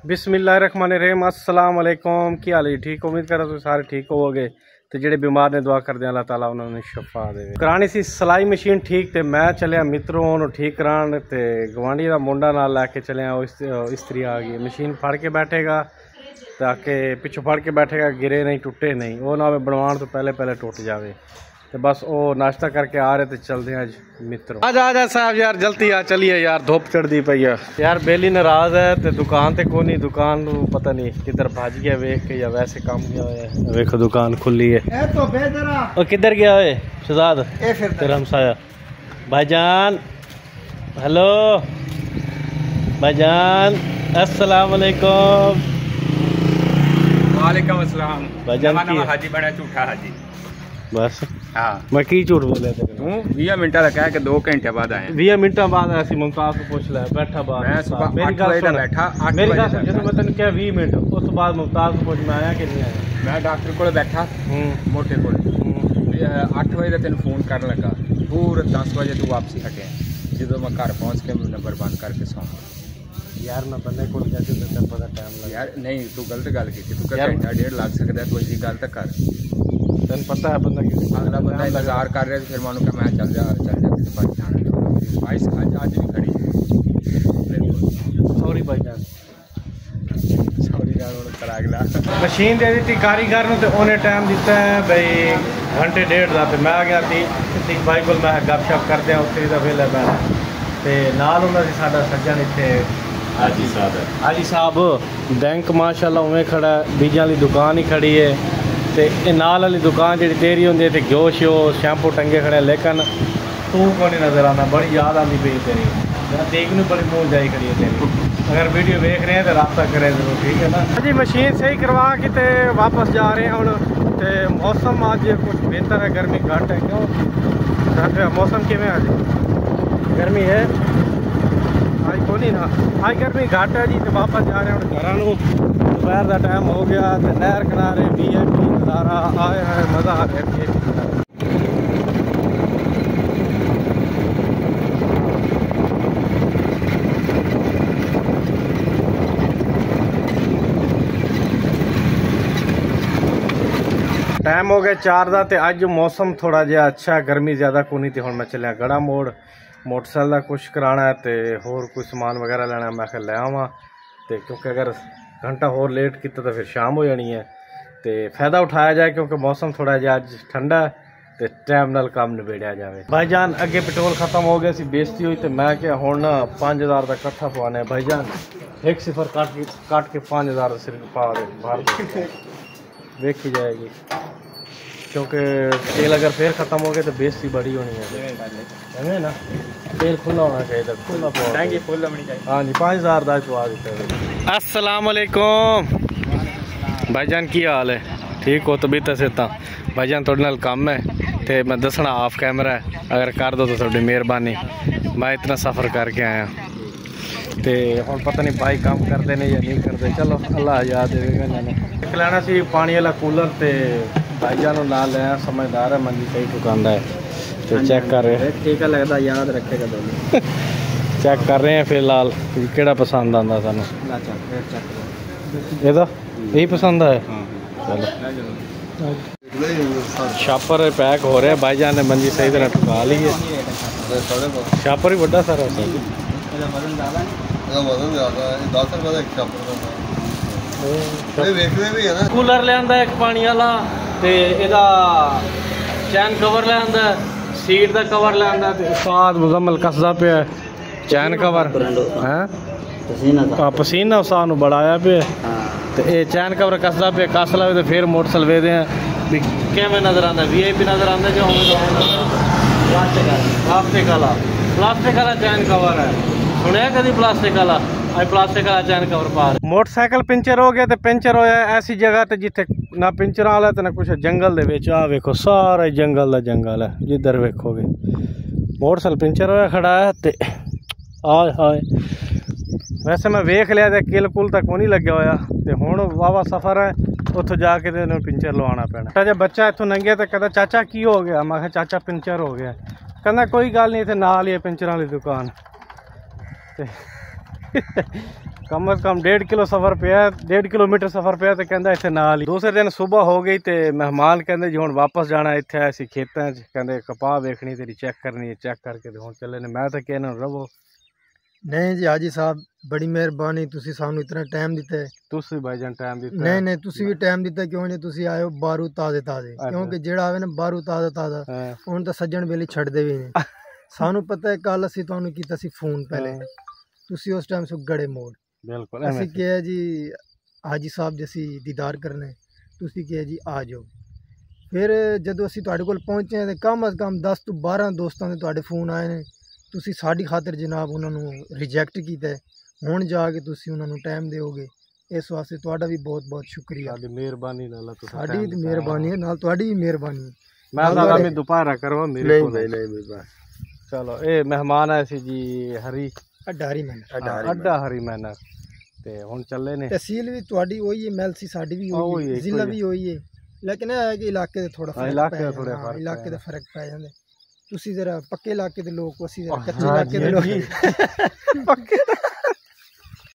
बिस्मिल्लाहिर्रहमानिर्रहीम अस्सलाम वालेकुम। की हाल है? ठीक, उम्मीद कर तुम सारे ठीक होवोगे। तो जेडे बीमार ने दुआ करते अल्लाह ताला उन्होंने शफा दे। करानी सी सिलाई मशीन ठीक, तो मैं चलिया मित्रों उन्होंने ठीक करान, तो गवांढी का मुंडा नाल लैके चलिया। इस्त्री आ गई, मशीन फड़ के बैठेगा ताकि पिछों फड़ के बैठेगा, गिरे नहीं टुटे नहीं, वो ना बनवाने तो पहले पहले टुट जाए। तो बस वो नाश्ता करके आ रहे, तो चलते हैं आज मित्रों। आ साहब यार जल्दी आ, चलिए यार, धूप चढ़ती पई है यार। बेली नाराज है, तो दुकान ते कोई नहीं, दुकान पता नहीं किधर भाज गया वेख के, या वैसे काम गया है। वेखो दुकान खुली है, तो किधर गया है शहजाद तेरा हमसाया? भाईजान हेलो भाईजान, अस्सलाम वालेकुम। वालेकुम अस्सलाम। भाईजान की हाजी बड़ा झूठा हाजी बस। हाँ मैं की झूठ बोलिया तू? 20 मिनट का कह के 2 घंटे बाद आए। 20 मिनट बाद ऐसी मुमताज को पूछ ले, बैठा बाहर। मैं सुबह 8 बजे बैठा, 8 मेरी बजे गल जब मैं तेन क्या 20 मिनट उस बाद मुमताज को पूछ मैं आया कि नहीं आया। मैं डॉक्टर को बैठा मोटे को 8 बजे तेन फोन कर लगा, पूरे 10 बजे तू वापसी हटे। जो मैं घर पहुँच के नंबर बंद करके सौ यार मैं बंदे को पता टाइम लगा यार। नहीं तू गलत गल की, तू घंटा डेढ़ लग सकता है, तू इसकी गल तक कर। तेन पता है बंदा अगला बंदा इंतजार कर रहा है, फिर मानू क्या मैं चल जाती तो बाइक जाना अज भी खड़ी। सॉरी भाईजान, सॉरी कर अगला मशीन दे दी कारीगर ने, तो उन्हें टाइम दिता है भाई घंटे डेढ़ का। तो मैं आ गया थी भाई को, मैं गपशप करते हैं उत्थे का वेला पैना। तो नाल उन्होंने साडा सज्जन इत्थे हाजी साहब बैंक माशाल्लाह उवें खड़ा, बीजां वाली दुकान ही खड़ी है। तो नाल वाली दुकान जी तेरी होंगी, तो घ्यो श्यो शैम्पू टंगे खड़े, लेकिन तू को नहीं नज़र आना। बड़ी याद आती पई तेरी, देखने बड़ी मुँह जाई खड़ी है तेरी। अगर वीडियो देख रहे हैं तो रब्ता करें जरूर, ठीक है ना जी। मशीन सही करवा के तो वापस जा रहे हैं हम। तो मौसम आज कुछ बेहतर है, गर्मी घट है। क्यों मौसम किमें आज? गर्मी है आज को नहीं ना, आज गर्मी घट है जी। तो वापस जा रहे हैं घर नूं, दोपहर का टाइम हो गया। तो नहर किनारे VIP नज़ारा आया है, मज़ा आ रहा है। टाइम हो गया 4 का। तो अज मौसम थोड़ा जिहा अच्छा, गर्मी ज़्यादा को नहीं। तो हुण मैं चलिया गड़ा मोड़, मोटरसाइकिल का कुछ कराना है, तो होर कोई समान वगैरह लेना, मैं क्या ले आवां। तो क्योंकि अगर घंटा होर लेट किया तो फिर शाम हो जानी है। तो फायदा उठाया जाए, क्योंकि मौसम थोड़ा जिहा अज ठंडा है, तो टाइम नाल काम निबेड़िया जाए। भाईजान अगे पेट्रोल खत्म हो गया सी, बेइज्जती हुई। तो मैं क्या हुण ना 5000 का कट्ठा पवाना है। भाईजान 1 सिफर काट के 5000 सिर्फ पा दे, बाहर देखी जाएगी। क्योंकि तेल अगर फिर ख़त्म हो गया तो बेइज्जती बड़ी होनी है ना। तेल खुला होना चाहिए, खुला फुल होनी चाहिए। हाँ जी 5000 का पवा देते। अस्सलाम वालेकुम भाईजान, की हाल है? ठीक हो? तबीयत से भाईजान थोड़े नाल काम है, तो मैं दसना ऑफ कैमरा है, अगर कर दो तो थोड़ी मेहरबानी। मैं इतना सफ़र करके आया, तो हम पता नहीं भाई काम करते नहीं या नहीं करते। चलो अल्लाह याद देगा। इन्होंने लाना सी पानी वाला कूलर, तो भाईजान ना लिया, समझदार है, मंजी सही ठुकांदा है। तो चेक कर रहे हैं, ठीक है लगता, याद रखेगा दोनों। चेक कर रहे हैं फिलहाल केड़ा पसंद आता सानू। ये यही पसंद है। चलो शापर पैक हो रहे हैं, भाईजान ने मंजी सही तरह ठुका ली है। शापर ही बड़ा सारा कूलर लिया एक पानी वाला, तो यदा चैन कवर लिया, सीट का कवर लिया। उस्ताद मुजम्मल कसदा पे चैन कवर है, पसीना उस्ताद नूं बड़ा आया पे। तो ये चैन कवर कसदा पे, कस लवे तो फिर मोटरसाइकिल वेदे हैं भी किवें नज़र आता। VIP नज़र आता जो प्लास्टिक वाला चैन कवर है। सुनिया कभी प्लास्टिक वाला? आज प्लास्टिक वाला चैन कवर पा रहे। मोटरसाइकिल पंचर हो गया, तो पंचर होया ऐसी जगह ते जिथे ना पंचर वाला तो ना कुछ, जंगल दे विच। आ वेखो सारा जंगल है, जिधर वेखोगे मोटरसाइकिल पंचर होया खड़ा है। तो आय हाय, वैसे मैं वेख लिया तो किल कुल तक को नहीं लग्या होया। तो हुण वावा सफ़र है, उत्थों जाके तो पंचर लवाना पैना। जब बच्चा इत्थों लंघिया तो कहता चाचा की हो गया? मैं कहा चाचा पंचर हो गया। कहना कोई गल नहीं, इत्थे नाल ही है पंचर वाली दुकान। कम से कम 1.5 किलो सफ़र पिया, 1.5 किलोमीटर सफ़र पिया तो कहंदा इत्थे नाल ही। दूसरे दिन सुबह हो गई तो मेहमान कहंदे जी हुण वापस जाना, इत्थे असीं खेतां च कहंदे कपाह वेखनी तेरी चेक करनी है, चेक करके ते हुण चले ने। मैं तो कहना रवो। नहीं जी हाजी साहब बड़ी मेहरबानी, तुसी सानू इतना टाइम दिता है। तुसी भाईजान टाइम दिता। नहीं नहीं तुसी भी टाइम दिता, क्यों जे तुसी आए हो बारू ताजे ताजे, क्योंकि जेड़ा आवे ना बारू ताजा ताजा हुण तो सज्जन बेली छड्डदे भी नहीं। सानू पता है कल असीं तुहानू कीता सी फोन पहले, तुसी उस टाइम सो गड़े मोड़। बिल्कुल असीं कहा जी हाजी साहब जैसी दीदार करने, तुसी कहा जी आ जाओ। फिर जदों असीं तुहाडे कोल पहुंचे ते कम अज कम 10 तो 12 दोस्तां दे तुहाडे फोन आए ने, तुसी साडी खातिर जनाब उन्हां नू रिजैक्ट कीता है। हुण जाके तुसी उन्हां नू टाइम देओगे, इस वास्ते तुहाडा भी बहुत बहुत शुक्रिया। साडी मेहरबानी नाल तुसी साडी भी मेहरबानी है, नाल तुहाडी भी मेहरबानी। मैं तो अभी दोपहर करवा मेरे को नहीं बस चलो। ए मेहमान आए सी जी हरी अड्डा हरी मैनर, अड्डा हरी मैनर ते हुण चले ने। तहसील भी तुहाडी होई है, मेलसी साडी भी होई है, जिला भी होई है, लेकिन ਇਹ ਹੈ ਕਿ ਇਲਾਕੇ ਦੇ ਥੋੜਾ ਫਰਕ इलाके दा थोड़ा फर्क ਇਲਾਕੇ ਦਾ ਫਰਕ ਪੈ ਜਾਂਦਾ। ਤੁਸੀਂ ਜ਼ਰਾ ਪੱਕੇ ਇਲਾਕੇ ਦੇ ਲੋਕ, ਅਸੀਂ ਜ਼ਰਾ ਕੱਚੇ ਇਲਾਕੇ ਦੇ ਲੋਕ। पक्के